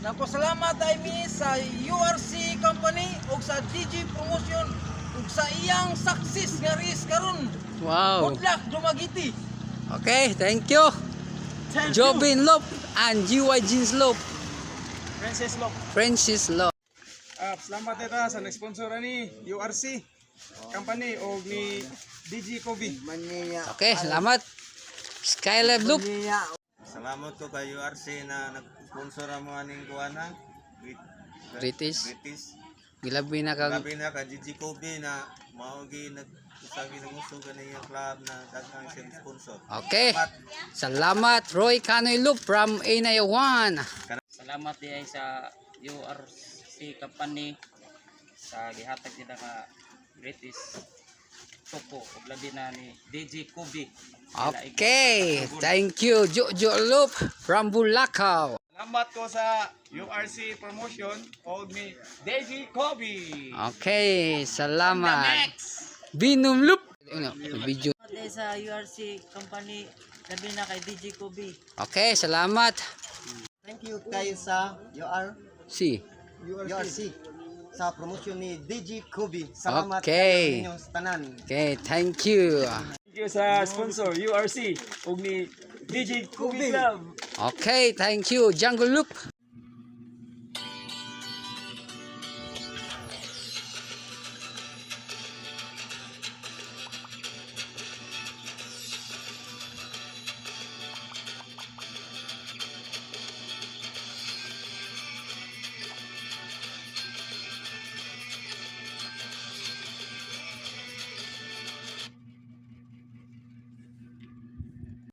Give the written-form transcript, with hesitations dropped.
Nagpasalamat ay mi sa URC company ug sa DG Promotion ug sa iyang success nga race karon. Wow. Good luck Dumaguete. Okay, thank you. Thank Jobin Lop and GY Jeans Lop. Francis Lop. Salamat ita sa nag-sponsor ni URC company o ni DG Kobe. Okay, salamat. Skylab Loop. Salamat ko kay URC na nag-sponsor mo aning kuana. British. Gilabi na Gabi na ka DG Kobe na maogi nag-usagi ng uso ganiyang club na daghang siyang sponsor. Okay. Salamat Roy Canoy Loop from Inayawan. Salamat di ay sa URC company sa gihatag nila nga British Choco ug labi na ni DJ Kobe. Okay, thank you Jojo Loop from Bulacau. Salamat ko sa URC promotion o ni DJ Kobe. Okay, salamat. Binum Loop. Video. Sa URC company, labi na kay DJ Kobe. Okay, salamat. Thank you kayo sa Si. URC sa promotion ni DJ Kobe. Salamat Okay. kayo sa tanan. Okay, thank you. Thank you sa sponsor URC o ni DJ Kobe Club. Okay, thank you Jungle Loop.